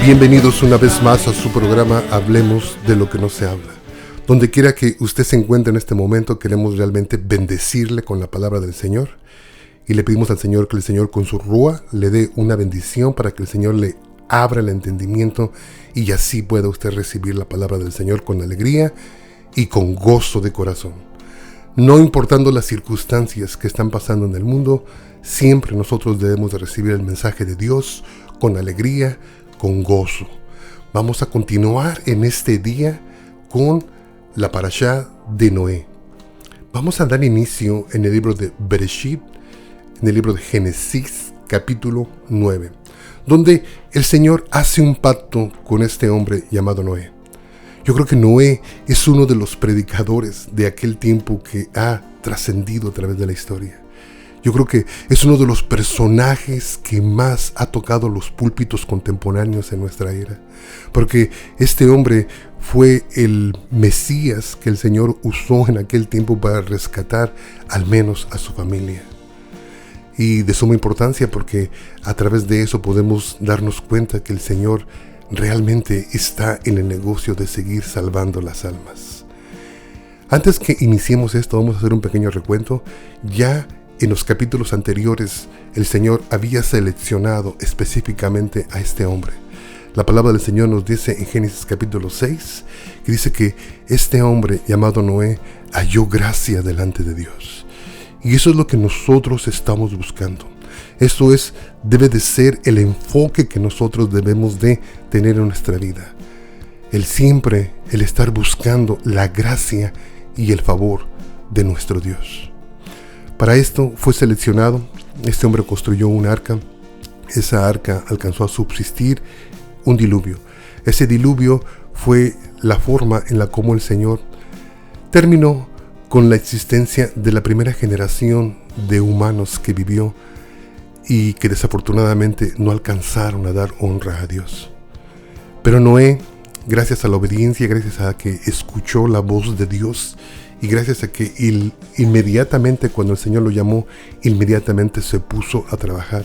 Bienvenidos una vez más a su programa Hablemos de lo que no se habla. Donde quiera que usted se encuentre en este momento, queremos realmente bendecirle con la palabra del Señor. Y le pedimos al Señor que el Señor con su rúa le dé una bendición para que el Señor le abra el entendimiento y así pueda usted recibir la palabra del Señor con alegría y con gozo de corazón. No importando las circunstancias que están pasando en el mundo, siempre nosotros debemos de recibir el mensaje de Dios con alegría, con gozo. Vamos a continuar en este día con la parashá de Noé. Vamos a dar inicio en el libro de Bereshit, en el libro de Génesis, capítulo 9, donde el Señor hace un pacto con este hombre llamado Noé. Yo creo que Noé es uno de los predicadores de aquel tiempo que ha trascendido a través de la historia. Yo creo que es uno de los personajes que más ha tocado los púlpitos contemporáneos en nuestra era. Porque este hombre fue el Mesías que el Señor usó en aquel tiempo para rescatar al menos a su familia. Y de suma importancia porque a través de eso podemos darnos cuenta que el Señor realmente está en el negocio de seguir salvando las almas. Antes que iniciemos esto, vamos a hacer un pequeño recuento. Ya en los capítulos anteriores, el Señor había seleccionado específicamente a este hombre. La palabra del Señor nos dice en Génesis capítulo 6, que dice que este hombre llamado Noé halló gracia delante de Dios. Y eso es lo que nosotros estamos buscando. Eso debe de ser el enfoque que nosotros debemos de tener en nuestra vida. El estar buscando la gracia y el favor de nuestro Dios. Para esto fue seleccionado, este hombre construyó un arca, esa arca alcanzó a subsistir un diluvio. Ese diluvio fue la forma en la como el Señor terminó con la existencia de la primera generación de humanos que vivió y que desafortunadamente no alcanzaron a dar honra a Dios. Pero Noé, gracias a la obediencia, gracias a que escuchó la voz de Dios, y gracias a que inmediatamente cuando el Señor lo llamó, inmediatamente se puso a trabajar.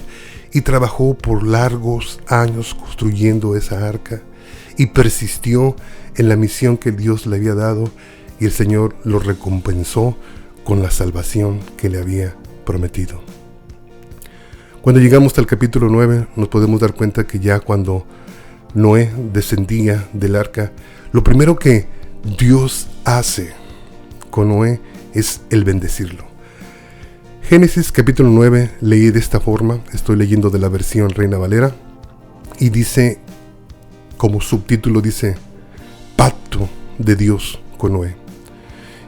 Y trabajó por largos años construyendo esa arca. Y persistió en la misión que Dios le había dado. Y el Señor lo recompensó con la salvación que le había prometido. Cuando llegamos al capítulo 9, nos podemos dar cuenta que ya cuando Noé descendía del arca, lo primero que Dios hace con Noé es el bendecirlo. Génesis capítulo 9 leí de esta forma, estoy leyendo de la versión Reina Valera, y dice, como subtítulo dice, pacto de Dios con Noé.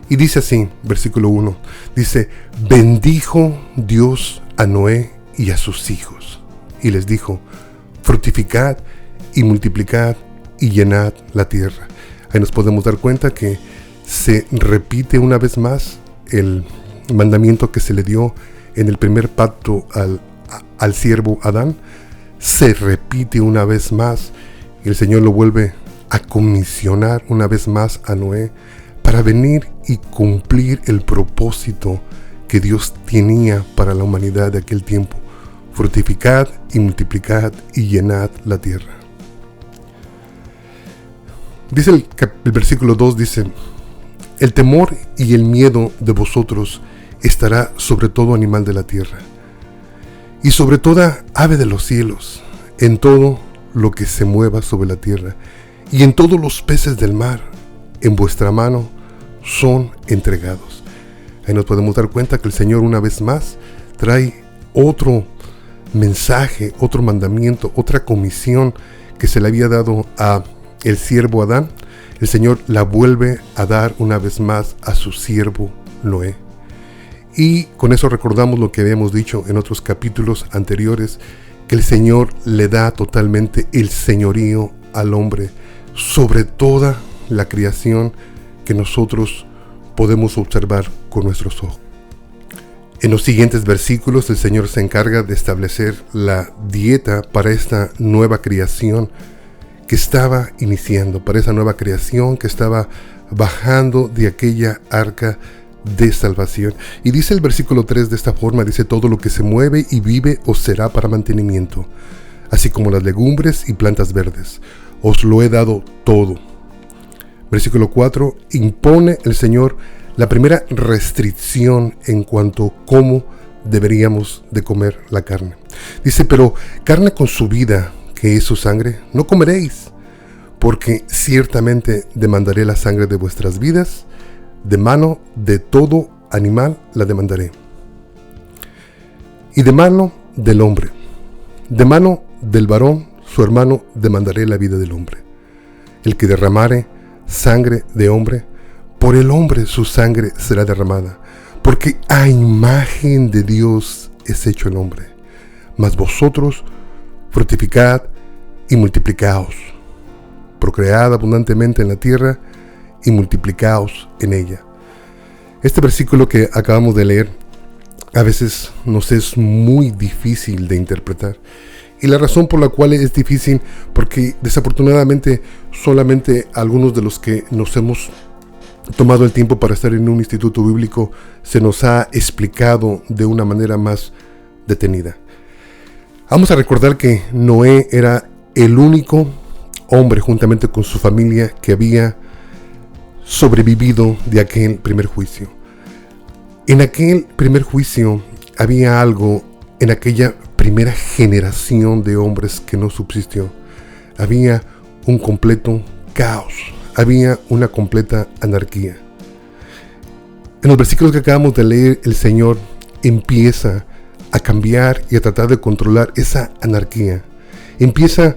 Y dice así, versículo 1, dice, bendijo Dios a Noé y a sus hijos, y les dijo, fructificad y multiplicad y llenad la tierra. Ahí nos podemos dar cuenta que se repite una vez más el mandamiento que se le dio en el primer pacto al siervo Adán. Se repite una vez más y el Señor lo vuelve a comisionar una vez más a Noé para venir y cumplir el propósito que Dios tenía para la humanidad de aquel tiempo. Fructificad y multiplicad y llenad la tierra. Dice el versículo 2, dice, el temor y el miedo de vosotros estará sobre todo animal de la tierra, y sobre toda ave de los cielos, en todo lo que se mueva sobre la tierra, y en todos los peces del mar, en vuestra mano son entregados. Ahí nos podemos dar cuenta que el Señor una vez más trae otro mensaje, otro mandamiento, otra comisión que se le había dado a el siervo Adán. El Señor la vuelve a dar una vez más a su siervo Noé. Y con eso recordamos lo que habíamos dicho en otros capítulos anteriores, que el Señor le da totalmente el señorío al hombre sobre toda la creación que nosotros podemos observar con nuestros ojos. En los siguientes versículos el Señor se encarga de establecer la dieta para esta nueva creación que estaba iniciando, para esa nueva creación que estaba bajando de aquella arca de salvación. Y dice el versículo 3 de esta forma, dice, todo lo que se mueve y vive os será para mantenimiento. así como las legumbres y plantas verdes. Os lo he dado todo. Versículo 4, impone el Señor la primera restricción en cuanto a cómo deberíamos de comer la carne. Dice, pero carne con su vida, que es su sangre, no comeréis, porque ciertamente demandaré la sangre de vuestras vidas, de mano de todo animal la demandaré. Y de mano del hombre, de mano del varón, su hermano, demandaré la vida del hombre. El que derramare sangre de hombre, por el hombre su sangre será derramada, porque a imagen de Dios es hecho el hombre. Mas vosotros fructificad y multiplicaos, procread abundantemente en la tierra y multiplicaos en ella. Este versículo que acabamos de leer a veces nos es muy difícil de interpretar. Y la razón por la cual es difícil, porque desafortunadamente solamente algunos de los que nos hemos tomado el tiempo para estar en un instituto bíblico se nos ha explicado de una manera más detenida. Vamos a recordar que Noé era el único hombre juntamente con su familia que había sobrevivido de aquel primer juicio. En aquel primer juicio había algo en aquella primera generación de hombres que no subsistió. Había un completo caos, había una completa anarquía. En los versículos que acabamos de leer, el Señor empieza a cambiar y a tratar de controlar esa anarquía. Empieza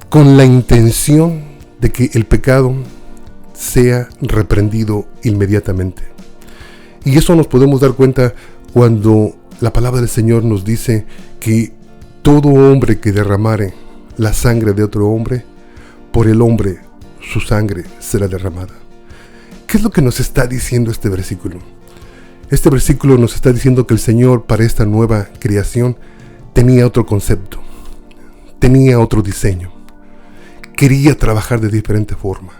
con la intención de que el pecado sea reprendido inmediatamente. Y eso nos podemos dar cuenta cuando la palabra del Señor nos dice que todo hombre que derramare la sangre de otro hombre, por el hombre su sangre será derramada. ¿Qué es lo que nos está diciendo este versículo? Este versículo nos está diciendo que el Señor para esta nueva creación tenía otro concepto, tenía otro diseño. Quería trabajar de diferente forma.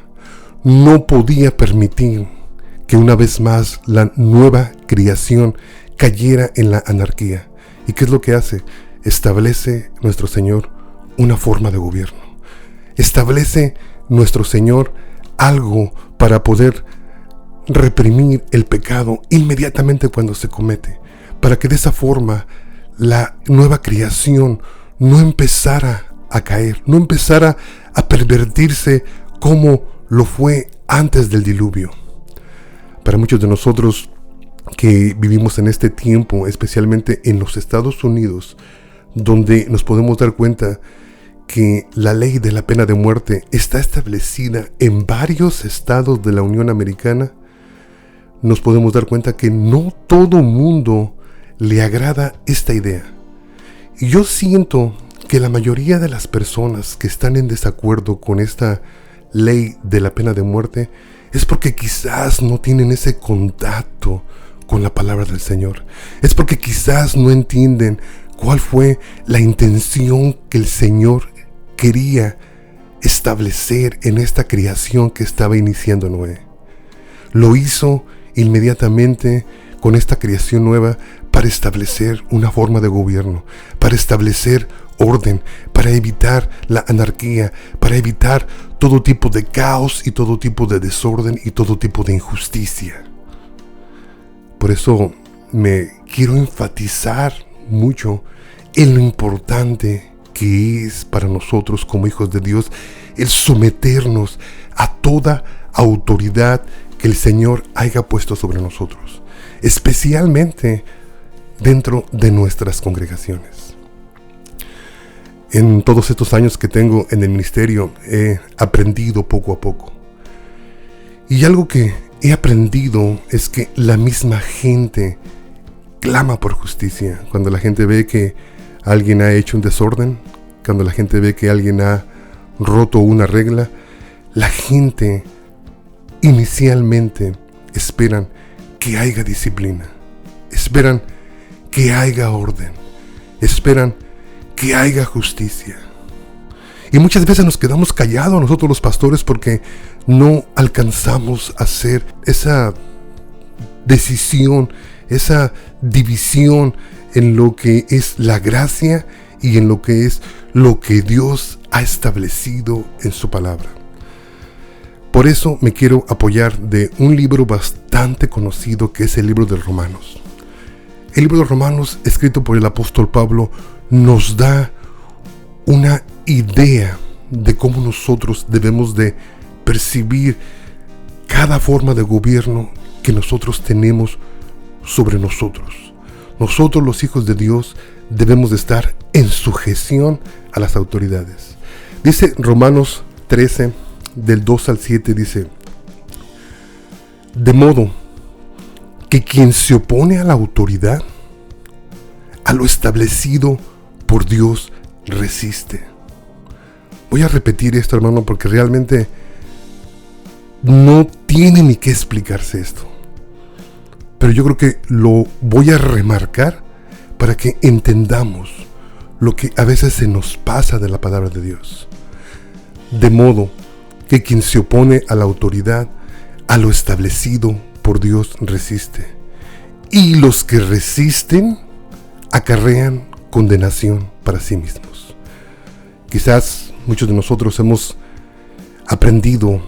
No podía permitir que una vez más la nueva creación cayera en la anarquía. ¿Y qué es lo que hace? Establece nuestro Señor una forma de gobierno. Establece nuestro Señor algo para poder reprimir el pecado inmediatamente cuando se comete, para que de esa forma la nueva creación no empezara a caer, no empezara a pervertirse como lo fue antes del diluvio. Para muchos de nosotros que vivimos en este tiempo, especialmente en los Estados Unidos, donde nos podemos dar cuenta que la ley de la pena de muerte está establecida en varios estados de la Unión Americana, nos podemos dar cuenta que no todo mundo le agrada esta idea. Y yo siento que la mayoría de las personas que están en desacuerdo con esta ley de la pena de muerte es porque quizás no tienen ese contacto con la palabra del Señor. Es porque quizás no entienden cuál fue la intención que el Señor quería establecer en esta creación que estaba iniciando Noé. Lo hizo inmediatamente con esta creación nueva para establecer una forma de gobierno, para establecer orden, para evitar la anarquía, para evitar todo tipo de caos y todo tipo de desorden y todo tipo de injusticia. Por eso me quiero enfatizar mucho en lo importante que es para nosotros como hijos de Dios el someternos a toda autoridad que el Señor haya puesto sobre nosotros, especialmente dentro de nuestras congregaciones. En todos estos años que tengo en el ministerio he aprendido poco a poco. Y algo que he aprendido es que la misma gente clama por justicia. Cuando la gente ve que alguien ha hecho un desorden, cuando la gente ve que alguien ha roto una regla, la gente inicialmente esperan que haya disciplina, esperan que haya orden, esperan que haya justicia. Y muchas veces nos quedamos callados nosotros los pastores porque no alcanzamos a hacer esa decisión, esa división en lo que es la gracia y en lo que es lo que Dios ha establecido en su palabra. Por eso me quiero apoyar de un libro bastante conocido que es el libro de Romanos. El libro de Romanos, escrito por el apóstol Pablo, nos da una idea de cómo nosotros debemos de percibir cada forma de gobierno que nosotros tenemos sobre nosotros. Nosotros, los hijos de Dios, debemos de estar en sujeción a las autoridades. Dice Romanos 13, del 2 al 7, dice: de modo que quien se opone a la autoridad, a lo establecido por Dios, resiste. Voy a repetir esto, hermano, porque realmente no tiene ni que explicarse esto. Pero yo creo que lo voy a remarcar para que entendamos lo que a veces se nos pasa de la palabra de Dios. De modo que quien se opone a la autoridad, a lo establecido por Dios, resiste. Y los que resisten acarrean condenación para sí mismos. Quizás muchos de nosotros hemos aprendido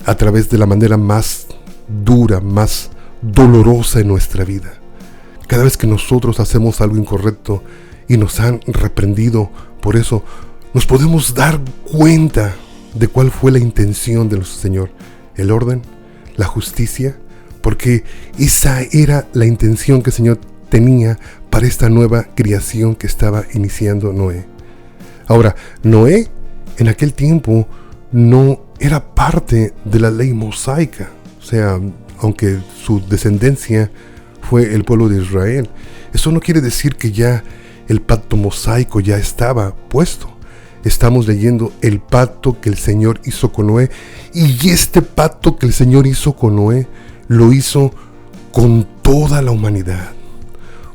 a través de la manera más dura, más dolorosa en nuestra vida. Cada vez que nosotros hacemos algo incorrecto y nos han reprendido por eso, nos podemos dar cuenta de cuál fue la intención de nuestro Señor: el orden, la justicia, porque esa era la intención que el Señor tenía para esta nueva creación que estaba iniciando Noé. Ahora, Noé en aquel tiempo no era parte de la ley mosaica, o sea, aunque su descendencia fue el pueblo de Israel, eso no quiere decir que ya el pacto mosaico ya estaba puesto. Estamos leyendo el pacto que el Señor hizo con Noé, y este pacto que el Señor hizo con Noé lo hizo con toda la humanidad.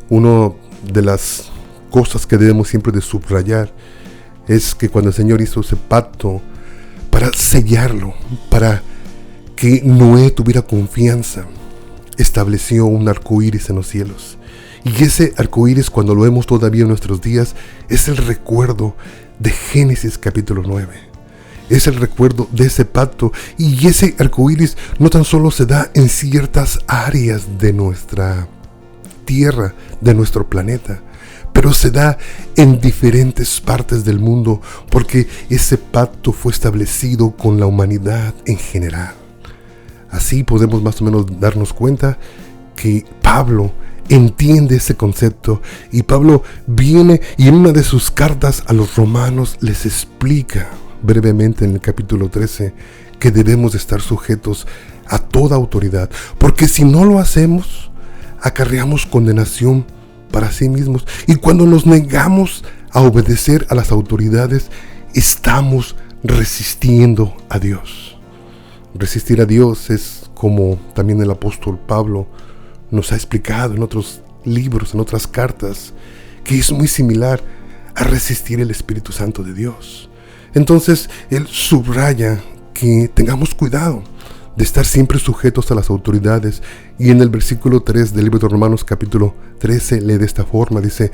Una de las cosas que debemos siempre de subrayar es que cuando el Señor hizo ese pacto para sellarlo, para que Noé tuviera confianza, estableció un arco iris en los cielos. Y ese arco iris, cuando lo vemos todavía en nuestros días, es el recuerdo de Génesis capítulo 9. Es el recuerdo de ese pacto. Y ese arco iris no tan solo se da en ciertas áreas de nuestra tierra, de nuestro planeta, pero se da en diferentes partes del mundo, porque ese pacto fue establecido con la humanidad en general. Así podemos más o menos darnos cuenta que Pablo entiende ese concepto, y Pablo viene y en una de sus cartas a los romanos les explica brevemente en el capítulo 13 que debemos de estar sujetos a toda autoridad, porque si no lo hacemos, acarreamos condenación para sí mismos. Y cuando nos negamos a obedecer a las autoridades, estamos resistiendo a Dios. Resistir a Dios es, como también el apóstol Pablo nos ha explicado en otros libros, en otras cartas, que es muy similar a resistir el Espíritu Santo de Dios. Entonces, él subraya que tengamos cuidado de estar siempre sujetos a las autoridades. Y en el versículo 3 del libro de Romanos capítulo 13 lee de esta forma, dice: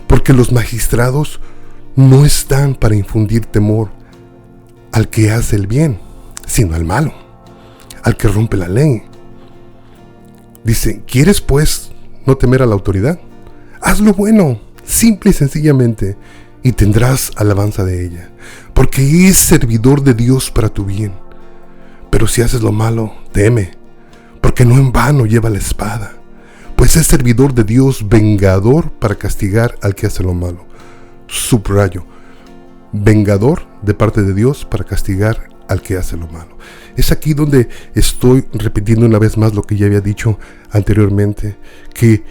porque los magistrados no están para infundir temor al que hace el bien, sino al malo, al que rompe la ley. Dice: ¿quieres pues no temer a la autoridad? Haz lo bueno, simple y sencillamente, y tendrás alabanza de ella, porque es servidor de Dios para tu bien. Pero si haces lo malo, teme, porque no en vano lleva la espada, pues es servidor de Dios, vengador para castigar al que hace lo malo. Subrayo: vengador de parte de Dios para castigar al que hace lo malo. Es aquí donde estoy repitiendo una vez más lo que ya había dicho anteriormente, que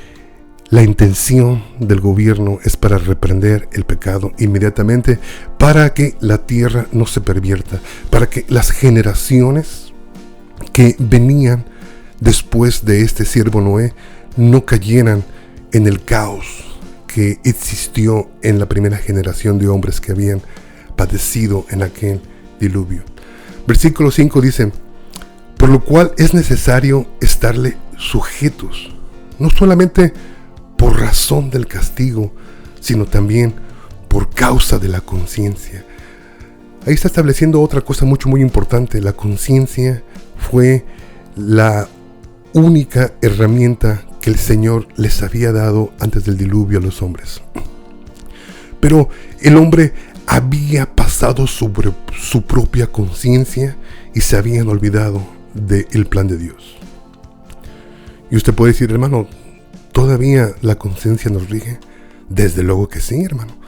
la intención del gobierno es para reprender el pecado inmediatamente, para que la tierra no se pervierta, para que las generaciones que venían después de este siervo Noé no cayeran en el caos que existió en la primera generación de hombres que habían padecido en aquel diluvio. Versículo 5 dice: por lo cual es necesario estarle sujetos, no solamente por razón del castigo, sino también por causa de la conciencia. Ahí está estableciendo otra cosa muy importante. La conciencia fue la única herramienta que el Señor les había dado antes del diluvio a los hombres. Pero el hombre había pasado sobre su propia conciencia y se habían olvidado del plan de Dios. Y usted puede decir, hermano, ¿todavía la conciencia nos rige? Desde luego que sí, hermano.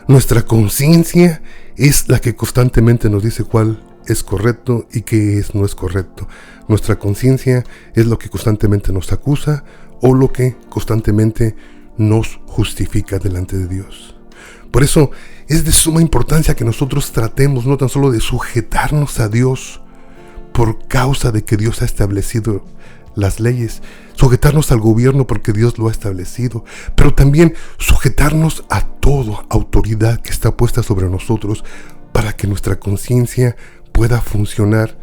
Nuestra conciencia es la que constantemente nos dice cuál es correcto y qué no es correcto. Nuestra conciencia es lo que constantemente nos acusa o lo que constantemente nos justifica delante de Dios. Por eso es de suma importancia que nosotros tratemos no tan solo de sujetarnos a Dios por causa de que Dios ha establecido las leyes, sujetarnos al gobierno porque Dios lo ha establecido, pero también sujetarnos a toda autoridad que está puesta sobre nosotros para que nuestra conciencia pueda funcionar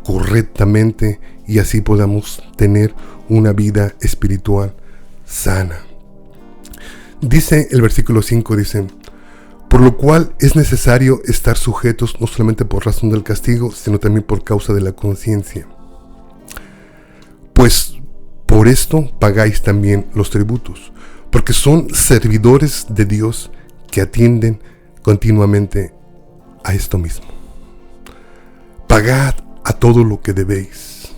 correctamente y así podamos tener una vida espiritual sana. Dice el versículo 5, dice: por lo cual es necesario estar sujetos no solamente por razón del castigo, sino también por causa de la conciencia. Pues por esto pagáis también los tributos, porque son servidores de Dios que atienden continuamente a esto mismo. Pagad a todo lo que debéis.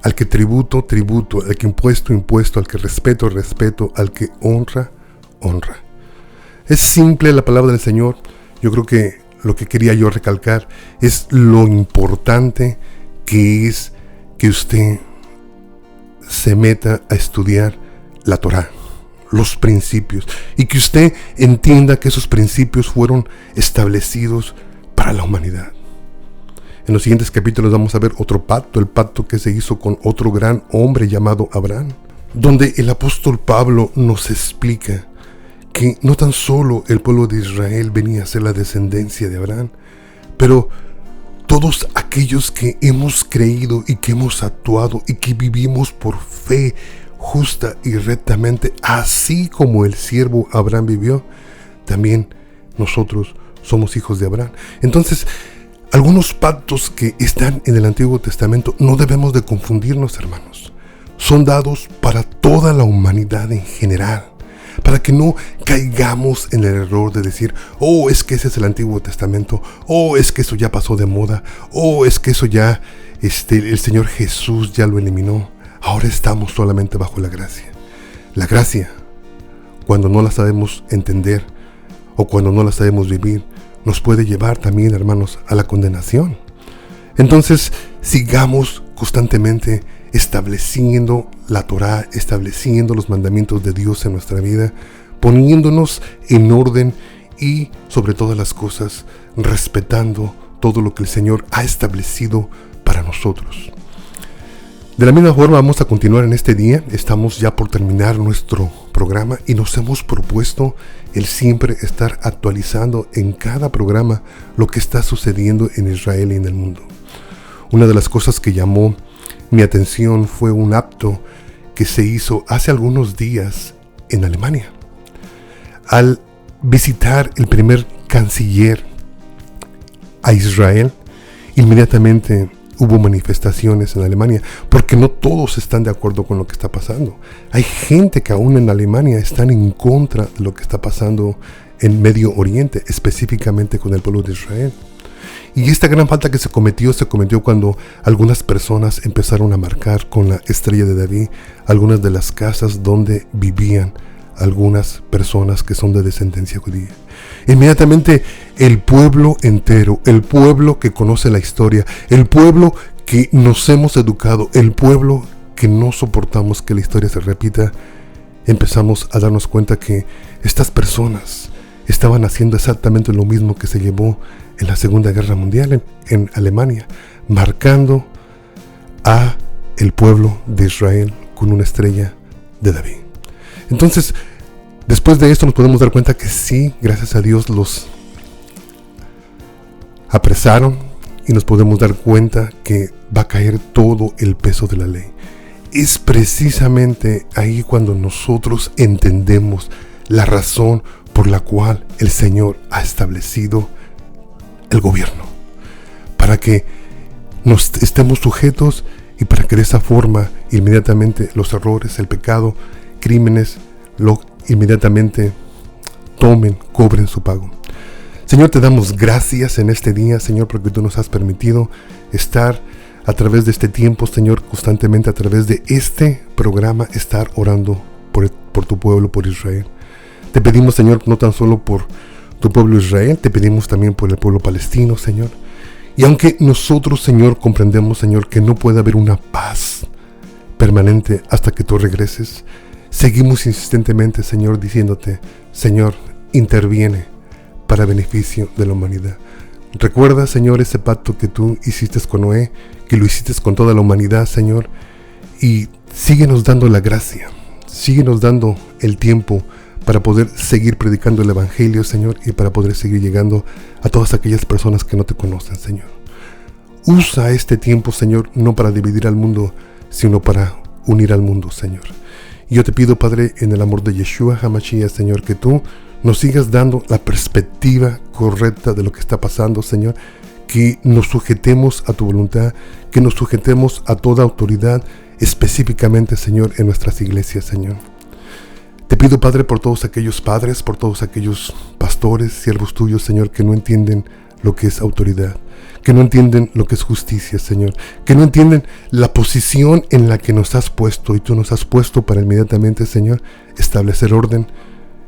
Al que tributo, tributo. Al que impuesto, impuesto. Al que respeto, respeto. Al que honra, honra. Es simple la palabra del Señor. Yo creo que lo que quería yo recalcar es lo importante que es que usted se meta a estudiar la Torá, los principios, y que usted entienda que esos principios fueron establecidos para la humanidad. En los siguientes capítulos vamos a ver otro pacto, el pacto que se hizo con otro gran hombre llamado Abraham, donde el apóstol Pablo nos explica que no tan solo el pueblo de Israel venía a ser la descendencia de Abraham, pero todos aquellos que hemos creído y que hemos actuado y que vivimos por fe justa y rectamente, así como el siervo Abraham vivió, también nosotros somos hijos de Abraham. Entonces, algunos pactos que están en el Antiguo Testamento no debemos de confundirnos, hermanos. Son dados para toda la humanidad en general, para que no caigamos en el error de decir: oh, es que ese es el Antiguo Testamento, oh, es que eso ya pasó de moda, oh, es que eso ya, el Señor Jesús ya lo eliminó, ahora estamos solamente bajo la gracia. La gracia, cuando no la sabemos entender o cuando no la sabemos vivir, nos puede llevar también, hermanos, a la condenación. Entonces, sigamos constantemente estableciendo la Torá, estableciendo los mandamientos de Dios en nuestra vida, poniéndonos en orden y, sobre todas las cosas, respetando todo lo que el Señor ha establecido para nosotros. De la misma forma vamos a continuar en este día. Estamos ya por terminar nuestro programa y nos hemos propuesto el siempre estar actualizando en cada programa lo que está sucediendo en Israel y en el mundo. Una de las cosas que llamó mi atención fue un acto que se hizo hace algunos días en Alemania. Al visitar el primer canciller a Israel, inmediatamente hubo manifestaciones en Alemania, porque no todos están de acuerdo con lo que está pasando. Hay gente que aún en Alemania están en contra de lo que está pasando en Medio Oriente, específicamente con el pueblo de Israel. Y esta gran falta que se cometió cuando algunas personas empezaron a marcar con la estrella de David algunas de las casas donde vivían algunas personas que son de descendencia judía. Inmediatamente el pueblo entero, el pueblo que conoce la historia, el pueblo que nos hemos educado, el pueblo que no soportamos que la historia se repita, empezamos a darnos cuenta que estas personas estaban haciendo exactamente lo mismo que se llevó en la Segunda Guerra Mundial en Alemania, marcando a el pueblo de Israel con una estrella de David. Entonces, después de esto nos podemos dar cuenta que sí, gracias a Dios los apresaron y nos podemos dar cuenta que va a caer todo el peso de la ley. Es precisamente ahí cuando nosotros entendemos la razón por la cual el Señor ha establecido el gobierno, para que nos estemos sujetos y para que de esa forma inmediatamente los errores, el pecado, crímenes, inmediatamente cobren su pago. Señor, te damos gracias en este día, Señor, porque tú nos has permitido estar a través de este tiempo, Señor, constantemente a través de este programa, estar orando por tu pueblo, por Israel. Te pedimos, Señor, no tan solo por tu pueblo Israel, te pedimos también por el pueblo palestino, Señor. Y aunque nosotros, Señor, comprendemos, Señor, que no puede haber una paz permanente hasta que tú regreses, seguimos insistentemente, Señor, diciéndote, Señor, interviene para beneficio de la humanidad. Recuerda, Señor, ese pacto que tú hiciste con Noé, que lo hiciste con toda la humanidad, Señor, y síguenos dando la gracia, síguenos dando el tiempo para poder seguir predicando el Evangelio, Señor, y para poder seguir llegando a todas aquellas personas que no te conocen, Señor. Usa este tiempo, Señor, no para dividir al mundo, sino para unir al mundo, Señor. Y yo te pido, Padre, en el amor de Yeshua HaMashiach, Señor, que tú nos sigas dando la perspectiva correcta de lo que está pasando, Señor, que nos sujetemos a tu voluntad, que nos sujetemos a toda autoridad, específicamente, Señor, en nuestras iglesias, Señor. Te pido, Padre, por todos aquellos padres, por todos aquellos pastores, siervos tuyos, Señor, que no entienden lo que es autoridad, que no entienden lo que es justicia, Señor, que no entienden la posición en la que nos has puesto, y tú nos has puesto para inmediatamente, Señor, establecer orden,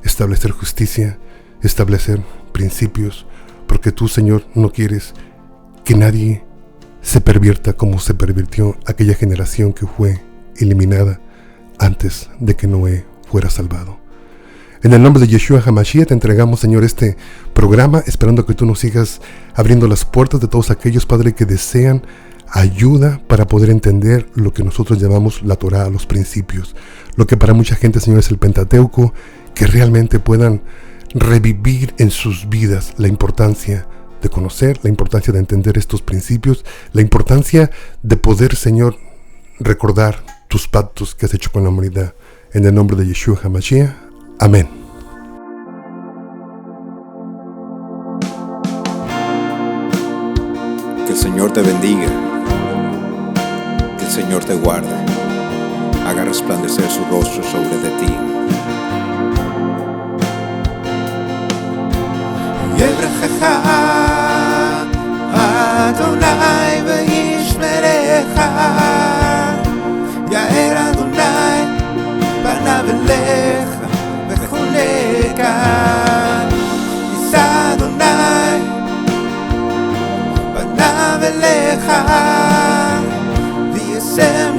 establecer justicia, establecer principios, porque tú, Señor, no quieres que nadie se pervierta como se pervirtió aquella generación que fue eliminada antes de que Noé fuera salvado. En el nombre de Yeshua HaMashiach te entregamos, Señor, este programa, esperando que tú nos sigas abriendo las puertas de todos aquellos, Padre, que desean ayuda para poder entender lo que nosotros llamamos la Torá, los principios, lo que para mucha gente, Señor, es el Pentateuco, que realmente puedan revivir en sus vidas la importancia de conocer, la importancia de entender estos principios, la importancia de poder, Señor, recordar tus pactos que has hecho con la humanidad. En el nombre de Yeshua HaMashiach. Amén. Que el Señor te bendiga, que el Señor te guarde, haga resplandecer su rostro sobre de ti. יברכך אדוני וישמרך, יאר אדוני פניו אליך וחונקה, יישא אדוני פניו אליך וישם